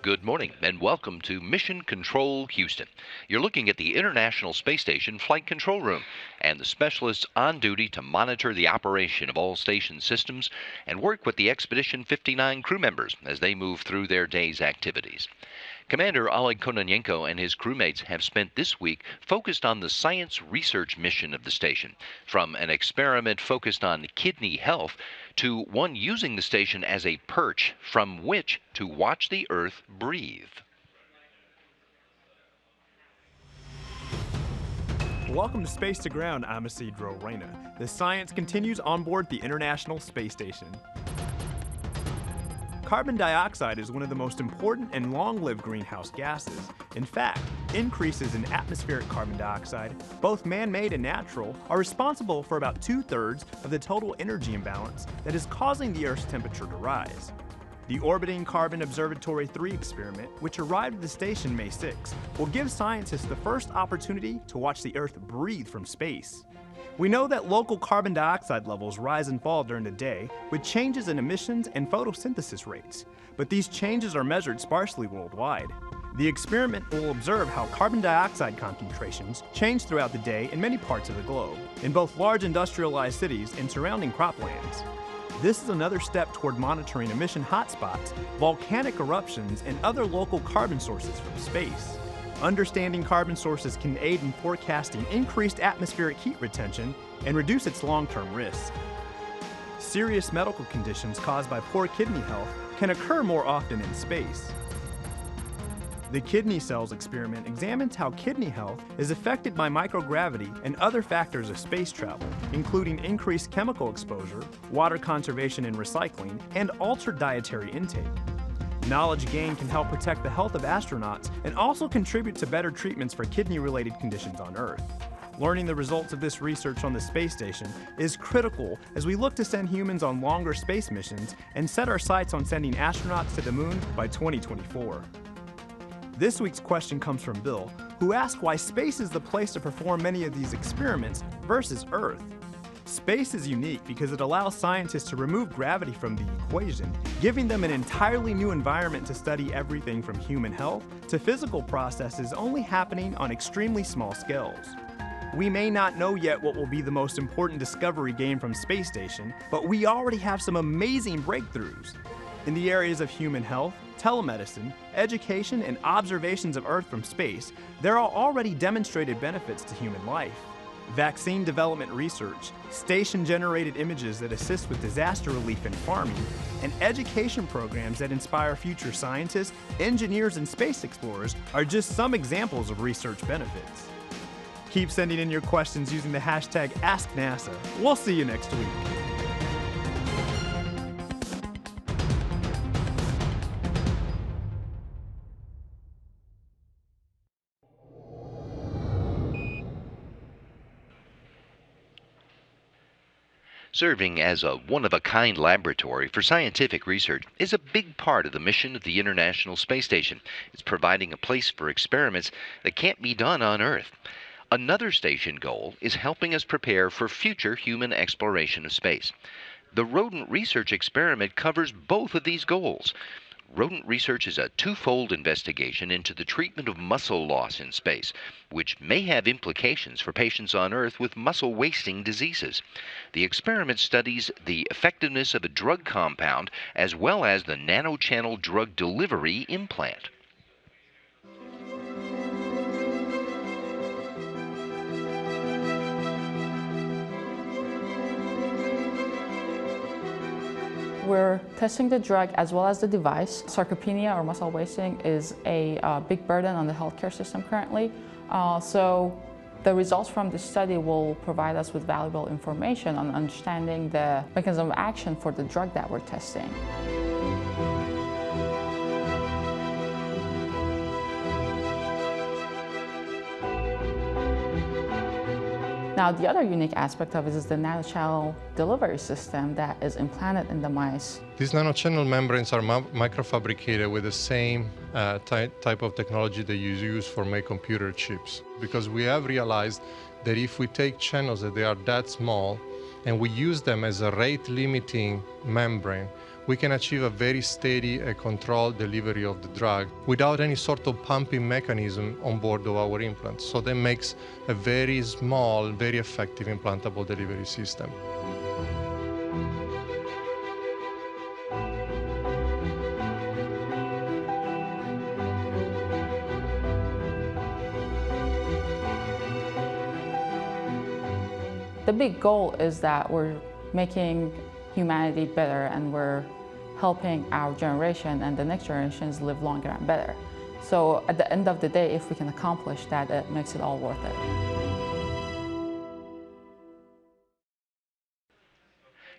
Good morning and welcome to Mission Control Houston. You're looking at the International Space Station Flight Control Room and the specialists on duty to monitor the operation of all station systems and work with the Expedition 59 crew members as they move through their day's activities. Commander Oleg Kononenko and his crewmates have spent this week focused on the science research mission of the station, from an experiment focused on kidney health to one using the station as a perch from which to watch the Earth breathe. Welcome to Space to Ground. I'm Isidro Reyna. The science continues on board the International Space Station. Carbon dioxide is one of the most important and long-lived greenhouse gases. In fact, increases in atmospheric carbon dioxide, both man-made and natural, are responsible for about 2/3 of the total energy imbalance that is causing the Earth's temperature to rise. The Orbiting Carbon Observatory 3 experiment, which arrived at the station May 6, will give scientists the first opportunity to watch the Earth breathe from space. We know that local carbon dioxide levels rise and fall during the day with changes in emissions and photosynthesis rates, but these changes are measured sparsely worldwide. The experiment will observe how carbon dioxide concentrations change throughout the day in many parts of the globe, in both large industrialized cities and surrounding croplands. This is another step toward monitoring emission hotspots, volcanic eruptions, and other local carbon sources from space. Understanding carbon sources can aid in forecasting increased atmospheric heat retention and reduce its long-term risks. Serious medical conditions caused by poor kidney health can occur more often in space. The Kidney Cells experiment examines how kidney health is affected by microgravity and other factors of space travel, including increased chemical exposure, water conservation and recycling, and altered dietary intake. Knowledge gained can help protect the health of astronauts and also contribute to better treatments for kidney-related conditions on Earth. Learning the results of this research on the space station is critical as we look to send humans on longer space missions and set our sights on sending astronauts to the moon by 2024. This week's question comes from Bill, who asked why space is the place to perform many of these experiments versus Earth. Space is unique because it allows scientists to remove gravity from the equation, giving them an entirely new environment to study everything from human health to physical processes only happening on extremely small scales. We may not know yet what will be the most important discovery gained from space station, but we already have some amazing breakthroughs. In the areas of human health, telemedicine, education, and observations of Earth from space, there are already demonstrated benefits to human life. Vaccine development research, station-generated images that assist with disaster relief and farming, and education programs that inspire future scientists, engineers, and space explorers are just some examples of research benefits. Keep sending in your questions using the hashtag AskNASA. We'll see you next week. Serving as a one-of-a-kind laboratory for scientific research is a big part of the mission of the International Space Station. It's providing a place for experiments that can't be done on Earth. Another station goal is helping us prepare for future human exploration of space. The Rodent research experiment covers both of these goals. Rodent research is a twofold investigation into the treatment of muscle loss in space, which may have implications for patients on Earth with muscle-wasting diseases. The experiment studies the effectiveness of a drug compound as well as the nanochannel drug delivery implant. We're testing the drug as well as the device. Sarcopenia or muscle wasting is a big burden on the healthcare system currently. So the results from this study will provide us with valuable information on understanding the mechanism of action for the drug that we're testing. Now, the other unique aspect of it is the nanochannel delivery system that is implanted in the mice. These nanochannel membranes are microfabricated with the same type of technology that you use for make computer chips, because we have realized that if we take channels that they are that small and we use them as a rate-limiting membrane, we can achieve a very steady and controlled delivery of the drug without any sort of pumping mechanism on board of our implants. So that makes a very small, very effective implantable delivery system. The big goal is that we're making humanity better and we're helping our generation and the next generations live longer and better. So at the end of the day, if we can accomplish that, it makes it all worth it.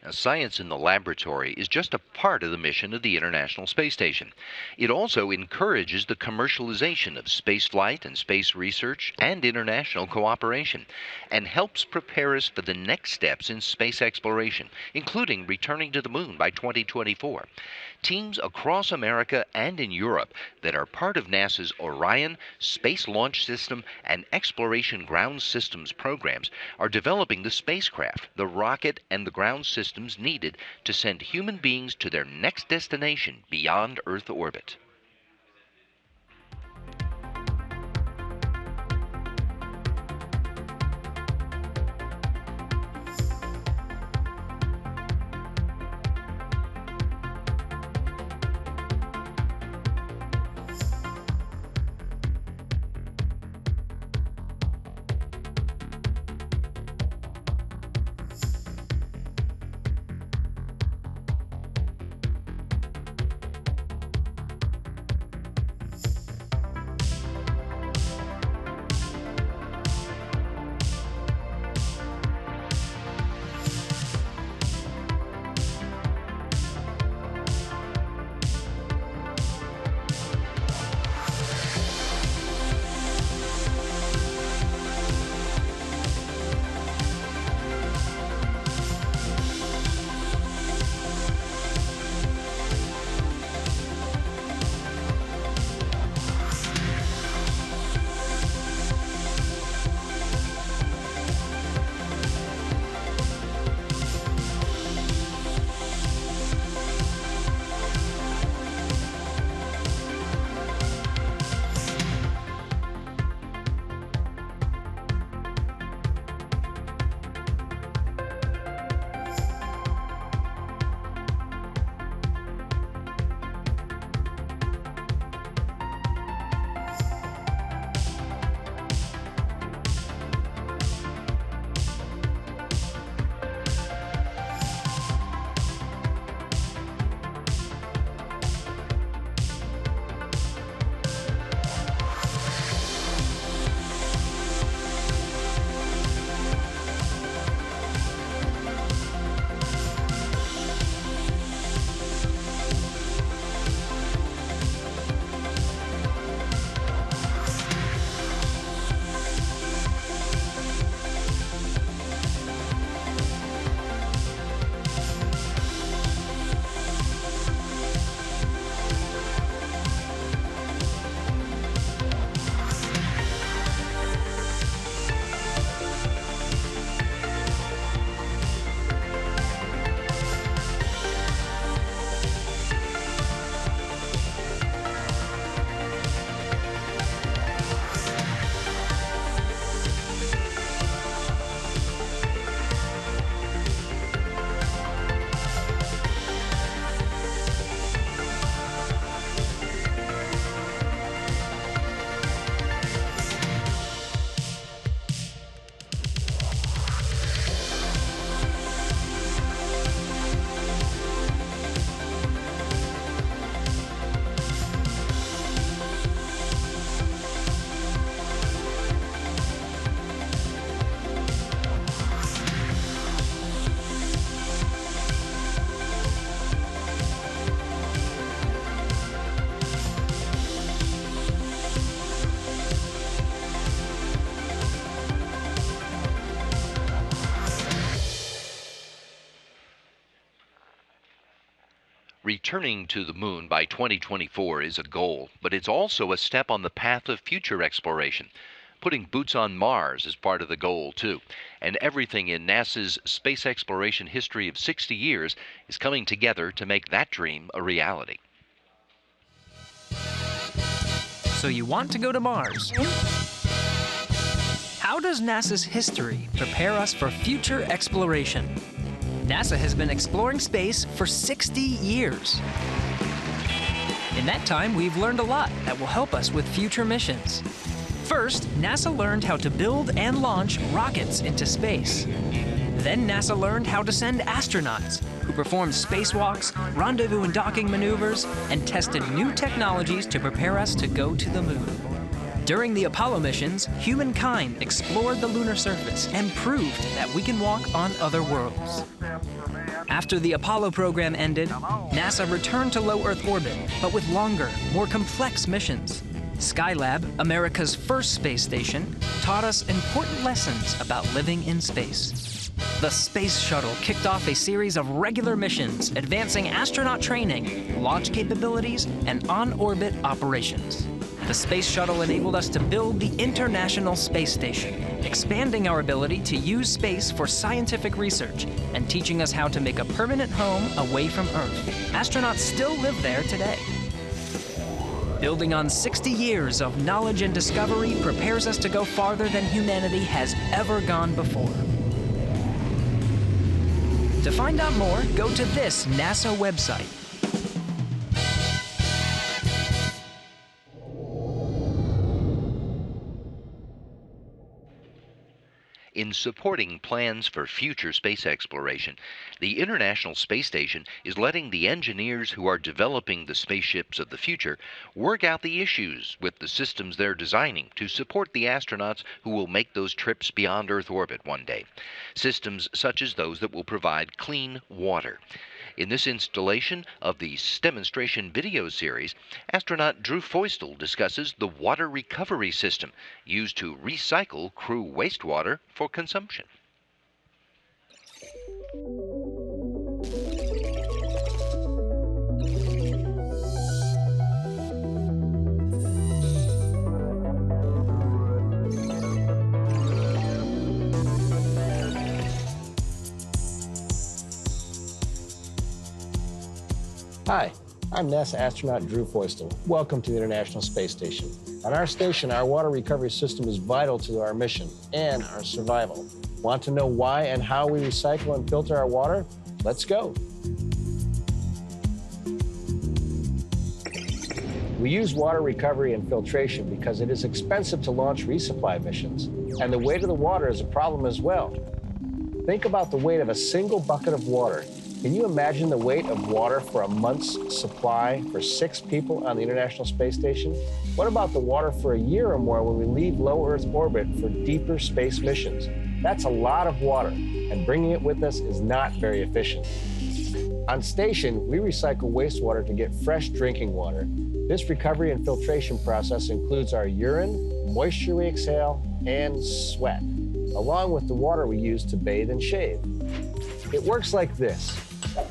Now, science in the laboratory is just a part of the mission of the International Space Station. It also encourages the commercialization of spaceflight and space research and international cooperation, and helps prepare us for the next steps in space exploration, including returning to the moon by 2024. Teams across America and in Europe that are part of NASA's Orion, Space Launch System, and Exploration Ground Systems programs are developing the spacecraft, the rocket, and the ground systems needed to send human beings to their next destination beyond Earth orbit. Returning to the moon by 2024 is a goal, but it's also a step on the path of future exploration. Putting boots on Mars is part of the goal, too. And everything in NASA's space exploration history of 60 years is coming together to make that dream a reality. So you want to go to Mars? How does NASA's history prepare us for future exploration? NASA has been exploring space for 60 years. In that time, we've learned a lot that will help us with future missions. First, NASA learned how to build and launch rockets into space. Then NASA learned how to send astronauts, who performed spacewalks, rendezvous and docking maneuvers, and tested new technologies to prepare us to go to the moon. During the Apollo missions, humankind explored the lunar surface and proved that we can walk on other worlds. After the Apollo program ended, NASA returned to low Earth orbit, but with longer, more complex missions. Skylab, America's first space station, taught us important lessons about living in space. The Space Shuttle kicked off a series of regular missions advancing astronaut training, launch capabilities, and on-orbit operations. The Space Shuttle enabled us to build the International Space Station, expanding our ability to use space for scientific research and teaching us how to make a permanent home away from Earth. Astronauts still live there today. Building on 60 years of knowledge and discovery prepares us to go farther than humanity has ever gone before. To find out more, go to this NASA website. In supporting plans for future space exploration, the International Space Station is letting the engineers who are developing the spaceships of the future work out the issues with the systems they're designing to support the astronauts who will make those trips beyond Earth orbit one day. Systems such as those that will provide clean water. In this installation of the demonstration video series, astronaut Drew Feustel discusses the water recovery system used to recycle crew wastewater for consumption. Hi, I'm NASA astronaut Drew Feustel. Welcome to the International Space Station. On our station, our water recovery system is vital to our mission and our survival. Want to know why and how we recycle and filter our water? Let's go. We use water recovery and filtration because it is expensive to launch resupply missions, and the weight of the water is a problem as well. Think about the weight of a single bucket of water. Can you imagine the weight of water for a month's supply for 6 people on the International Space Station? What about the water for a year or more when we leave low Earth orbit for deeper space missions? That's a lot of water, and bringing it with us is not very efficient. On station, we recycle wastewater to get fresh drinking water. This recovery and filtration process includes our urine, moisture we exhale, and sweat, along with the water we use to bathe and shave. It works like this.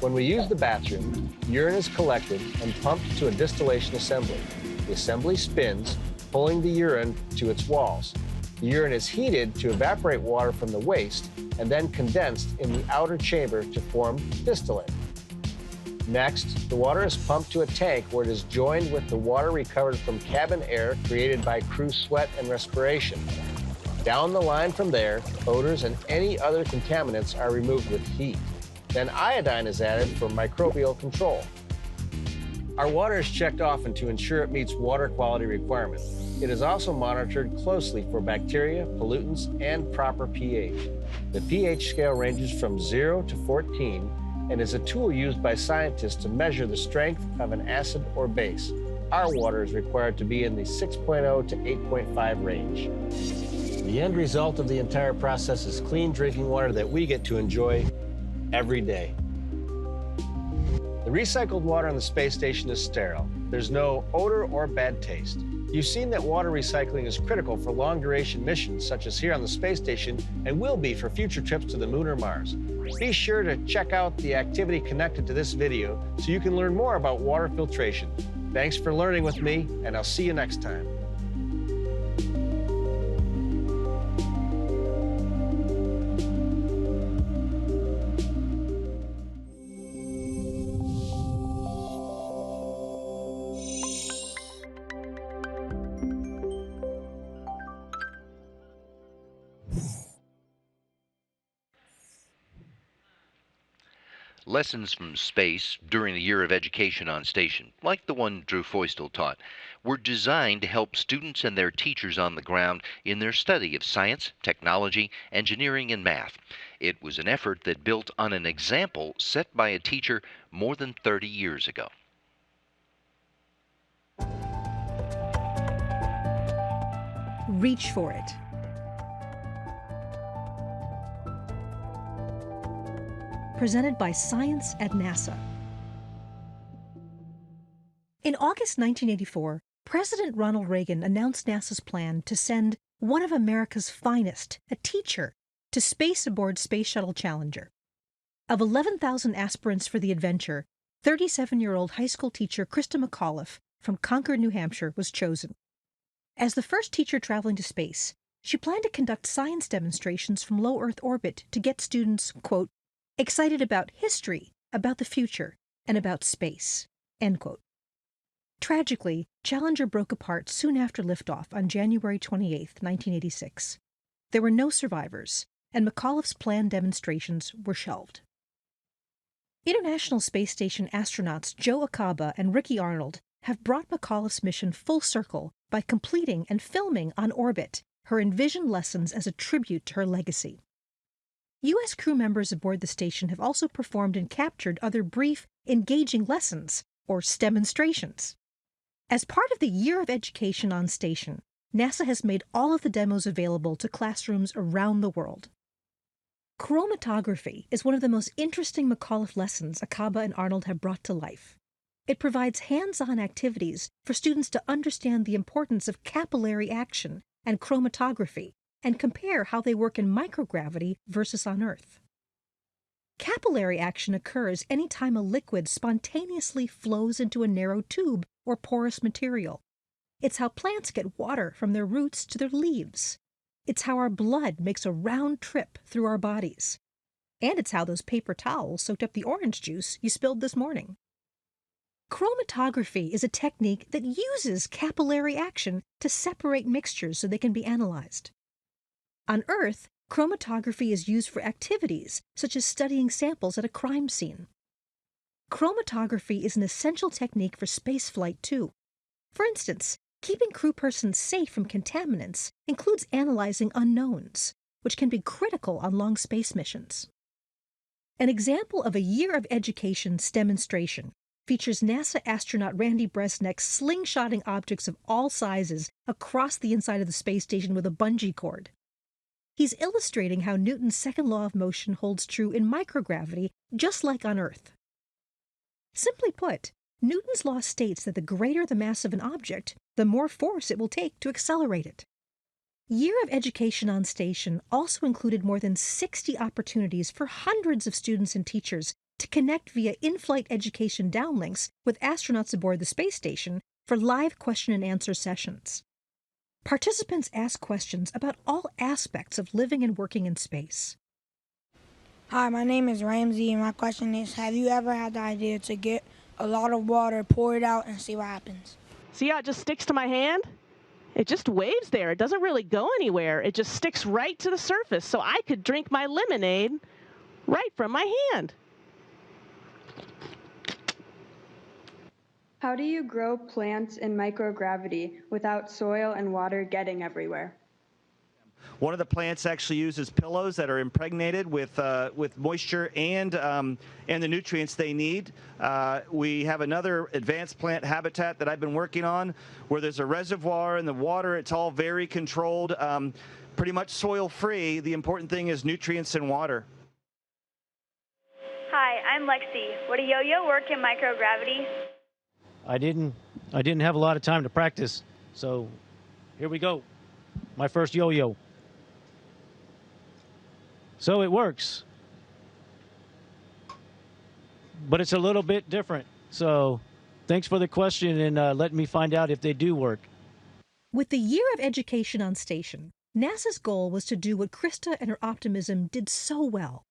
When we use the bathroom, urine is collected and pumped to a distillation assembly. The assembly spins, pulling the urine to its walls. The urine is heated to evaporate water from the waste and then condensed in the outer chamber to form distillate. Next, the water is pumped to a tank where it is joined with the water recovered from cabin air created by crew sweat and respiration. Down the line from there, odors and any other contaminants are removed with heat. Then iodine is added for microbial control. Our water is checked often to ensure it meets water quality requirements. It is also monitored closely for bacteria, pollutants, and proper pH. The pH scale ranges from 0 to 14 and is a tool used by scientists to measure the strength of an acid or base. Our water is required to be in the 6.0 to 8.5 range. The end result of the entire process is clean drinking water that we get to enjoy every day. The recycled water on the space station is sterile. There's no odor or bad taste. You've seen that water recycling is critical for long-duration missions, such as here on the space station, and will be for future trips to the moon or Mars. Be sure to check out the activity connected to this video so you can learn more about water filtration. Thanks for learning with me, and I'll see you next time. Lessons from space during the year of education on station, like the one Drew Feustel taught, were designed to help students and their teachers on the ground in their study of science, technology, engineering, and math. It was an effort that built on an example set by a teacher more than 30 years ago. Reach for it. Presented by Science at NASA. In August 1984, President Ronald Reagan announced NASA's plan to send one of America's finest, a teacher, to space aboard Space Shuttle Challenger. Of 11,000 aspirants for the adventure, 37-year-old high school teacher Krista McAuliffe from Concord, New Hampshire, was chosen. As the first teacher traveling to space, she planned to conduct science demonstrations from low Earth orbit to get students, quote, excited about history, about the future, and about space, end quote. Tragically, Challenger broke apart soon after liftoff on January 28, 1986. There were no survivors, and McAuliffe's planned demonstrations were shelved. International Space Station astronauts Joe Acaba and Ricky Arnold have brought McAuliffe's mission full circle by completing and filming on orbit her envisioned lessons as a tribute to her legacy. U.S. crew members aboard the station have also performed and captured other brief, engaging lessons, or STEmonstrations. As part of the Year of Education on Station, NASA has made all of the demos available to classrooms around the world. Chromatography is one of the most interesting McAuliffe lessons Acaba and Arnold have brought to life. It provides hands-on activities for students to understand the importance of capillary action and chromatography, and compare how they work in microgravity versus on Earth. Capillary action occurs anytime a liquid spontaneously flows into a narrow tube or porous material. It's how plants get water from their roots to their leaves. It's how our blood makes a round trip through our bodies. And it's how those paper towels soaked up the orange juice you spilled this morning. Chromatography is a technique that uses capillary action to separate mixtures so they can be analyzed. On Earth, chromatography is used for activities such as studying samples at a crime scene. Chromatography is an essential technique for spaceflight, too. For instance, keeping crew persons safe from contaminants includes analyzing unknowns, which can be critical on long space missions. An example of a Year of Education STEmonstration features NASA astronaut Randy Bresnik slingshotting objects of all sizes across the inside of the space station with a bungee cord. He's illustrating how Newton's second law of motion holds true in microgravity, just like on Earth. Simply put, Newton's law states that the greater the mass of an object, the more force it will take to accelerate it. Year of Education on Station also included more than 60 opportunities for hundreds of students and teachers to connect via in-flight education downlinks with astronauts aboard the space station for live question and answer sessions. Participants ask questions about all aspects of living and working in space. Hi, my name is Ramsey, and my question is, have you ever had the idea to get a lot of water, pour it out, and see what happens? See how it just sticks to my hand? It just waves there. It doesn't really go anywhere. It just sticks right to the surface, so I could drink my lemonade right from my hand. How do you grow plants in microgravity without soil and water getting everywhere? One of the plants actually uses pillows that are impregnated with moisture and the nutrients they need. We have another advanced plant habitat that I've been working on where there's a reservoir in the water. It's all very controlled, pretty much soil-free. The important thing is nutrients and water. Hi, I'm Lexi. Would a yo-yo work in microgravity? I didn't have a lot of time to practice, so here we go. My first yo-yo. So it works, but it's a little bit different. So thanks for the question and letting me find out if they do work. With the Year of Education on Station, NASA's goal was to do what Krista and her optimism did so well: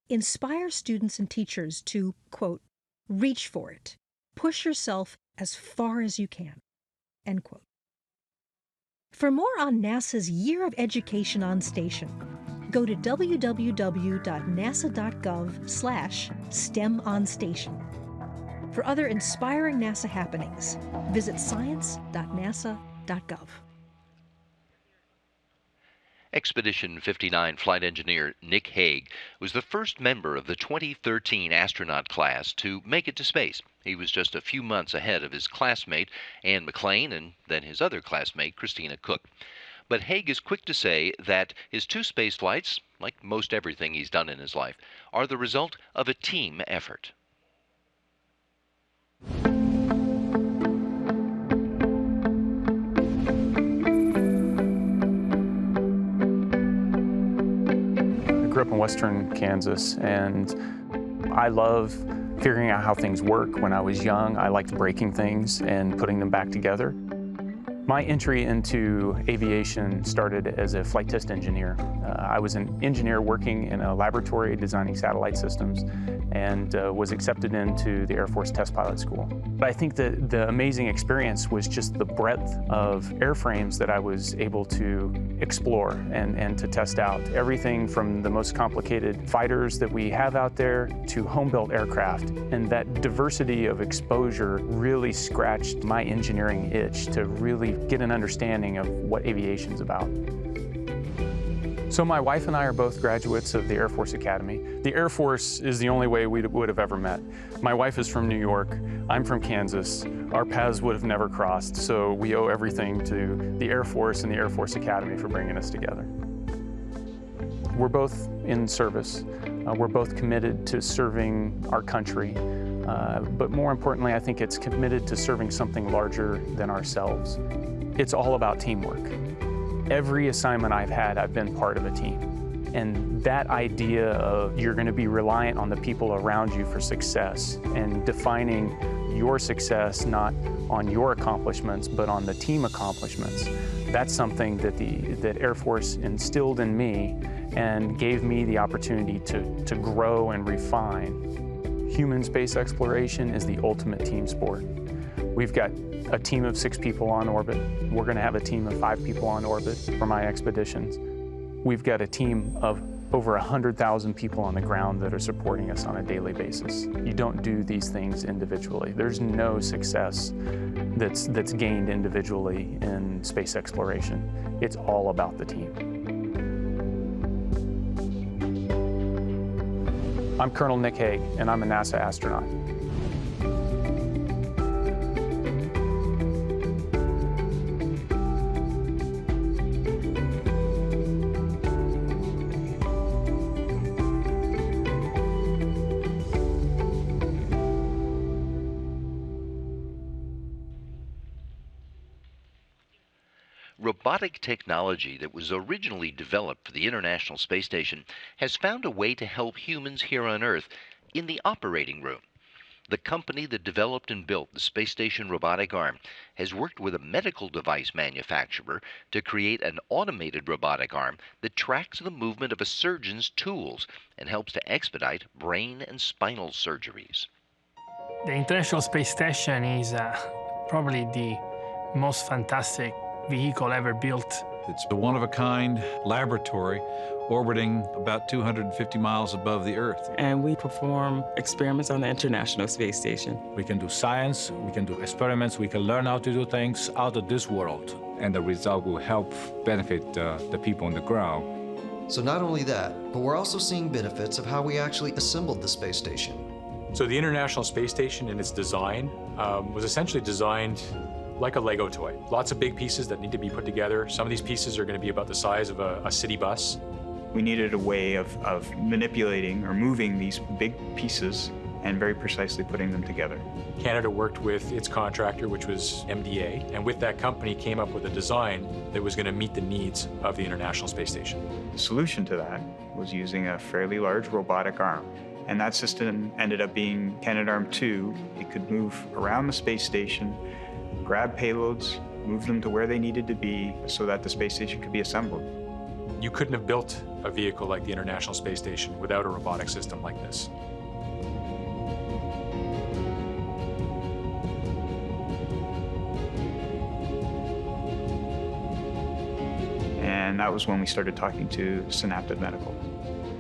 inspire students and teachers to, quote, reach for it, push yourself as far as you can, end quote. For more on NASA's Year of Education on Station, Go to www.nasa.gov/STEMOnStation. For other inspiring NASA happenings, visit science.nasa.gov. Expedition 59 flight engineer Nick Hague was the first member of the 2013 astronaut class to make it to space. He was just a few months ahead of his classmate Anne McClain and then his other classmate Christina Cook. But Hague is quick to say that his 2 space flights, like most everything he's done in his life, are the result of a team effort. I grew up in western Kansas, and I love figuring out how things work. When I was young, I liked breaking things and putting them back together. My entry into aviation started as a flight test engineer. I was an engineer working in a laboratory designing satellite systems and was accepted into the Air Force Test Pilot School. But I think that the amazing experience was just the breadth of airframes that I was able to explore and to test out. Everything from the most complicated fighters that we have out there to home-built aircraft. And that diversity of exposure really scratched my engineering itch to really get an understanding of what aviation's about. So my wife and I are both graduates of the Air Force Academy. The Air Force is the only way we would have ever met. My wife is from New York, I'm from Kansas. Our paths would have never crossed, so we owe everything to the Air Force and the Air Force Academy for bringing us together. We're both in service. We're both committed to serving our country. But more importantly, I think it's committed to serving something larger than ourselves. It's all about teamwork. Every assignment I've had, I've been part of a team. And that idea of you're going to be reliant on the people around you for success and defining your success not on your accomplishments, but on the team accomplishments, that's something that Air Force instilled in me and gave me the opportunity to grow and refine. Human space exploration is the ultimate team sport. We've got a team of 6 people on orbit. We're going to have a team of 5 people on orbit for my expeditions. We've got a team of over 100,000 people on the ground that are supporting us on a daily basis. You don't do these things individually. There's no success that's gained individually in space exploration. It's all about the team. I'm Colonel Nick Hague, and I'm a NASA astronaut. Robotic technology that was originally developed for the International Space Station has found a way to help humans here on Earth in the operating room. The company that developed and built the space station robotic arm has worked with a medical device manufacturer to create an automated robotic arm that tracks the movement of a surgeon's tools and helps to expedite brain and spinal surgeries. The International Space Station is probably the most fantastic vehicle ever built. It's a one-of-a-kind laboratory orbiting about 250 miles above the Earth. And we perform experiments on the International Space Station. We can do science, we can do experiments, we can learn how to do things out of this world. And the result will help benefit the people on the ground. So not only that, but we're also seeing benefits of how we actually assembled the space station. So the International Space Station in its design was essentially designed like a Lego toy. Lots of big pieces that need to be put together. Some of these pieces are going to be about the size of a city bus. We needed a way of manipulating or moving these big pieces and very precisely putting them together. Canada worked with its contractor, which was MDA, and with that company came up with a design that was going to meet the needs of the International Space Station. The solution to that was using a fairly large robotic arm. And that system ended up being Canadarm2. It could move around the space station, grab payloads, move them to where they needed to be so that the space station could be assembled. You couldn't have built a vehicle like the International Space Station without a robotic system like this. And And that was when we started talking to Synaptive Medical.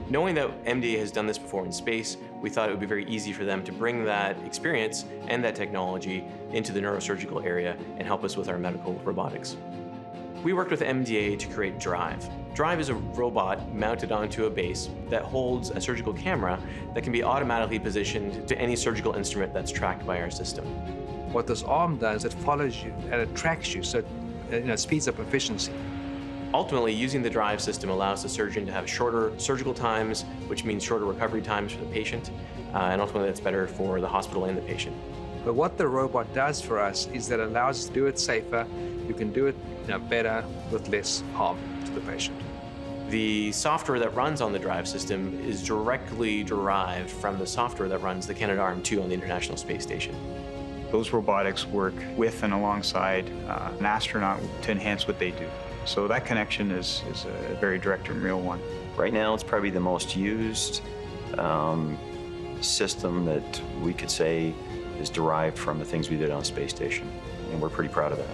Knowing that MDA has done this before in space, we thought it would be very easy for them to bring that experience and that technology into the neurosurgical area and help us with our medical robotics. We worked with MDA to create Drive. Drive is a robot mounted onto a base that holds a surgical camera that can be automatically positioned to any surgical instrument that's tracked by our system. What this arm does, it follows you and it tracks you, so it speeds up efficiency. Ultimately, using the Drive system allows the surgeon to have shorter surgical times, which means shorter recovery times for the patient, and ultimately that's better for the hospital and the patient. But what the robot does for us is that it allows us to do it safer. You can do it better with less harm to the patient. The software that runs on the Drive system is directly derived from the software that runs the Canadarm2 on the International Space Station. Those robotics work with and alongside an astronaut to enhance what they do. So that connection is a very direct and real one. Right now, it's probably the most used system that we could say is derived from the things we did on Space Station, and we're pretty proud of that.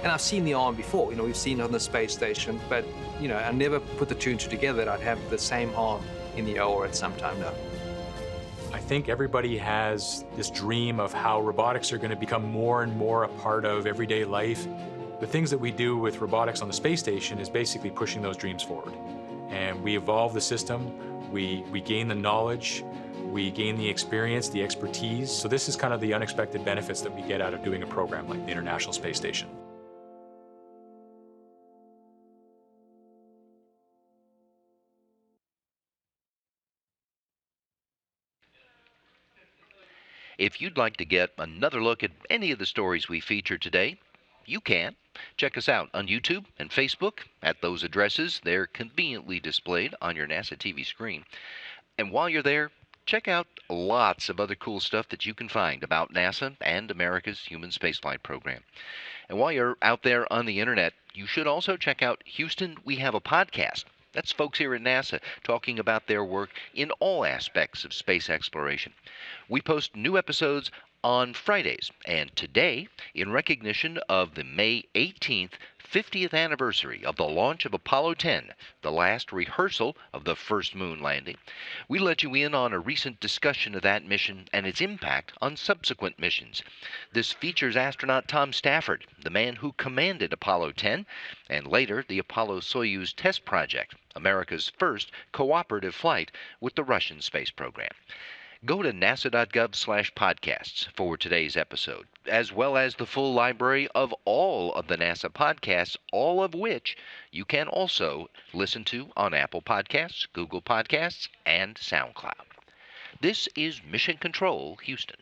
And I've seen the arm before, we've seen it on the space station, but, I never put the two and two together that I'd have the same arm in the OR at some time now. I think everybody has this dream of how robotics are going to become more and more a part of everyday life. The things that we do with robotics on the space station is basically pushing those dreams forward. And we evolve the system, we gain the knowledge, we gain the experience, the expertise. So this is kind of the unexpected benefits that we get out of doing a program like the International Space Station. If you'd like to get another look at any of the stories we featured today, you can. Check us out on YouTube and Facebook at those addresses. They're conveniently displayed on your NASA TV screen. And while you're there, check out lots of other cool stuff that you can find about NASA and America's human spaceflight program. And while you're out there on the internet, you should also check out Houston, We Have a Podcast. That's folks here at NASA talking about their work in all aspects of space exploration. We post new episodes on Fridays, and today, in recognition of the May 18th 50th anniversary of the launch of Apollo 10, the last rehearsal of the first moon landing, we let you in on a recent discussion of that mission and its impact on subsequent missions. This features astronaut Tom Stafford, the man who commanded Apollo 10 and later the Apollo-Soyuz test project, America's first cooperative flight with the Russian space program. Go to nasa.gov/podcasts for today's episode, as well as the full library of all of the NASA podcasts, all of which you can also listen to on Apple Podcasts, Google Podcasts, and SoundCloud. This is Mission Control, Houston.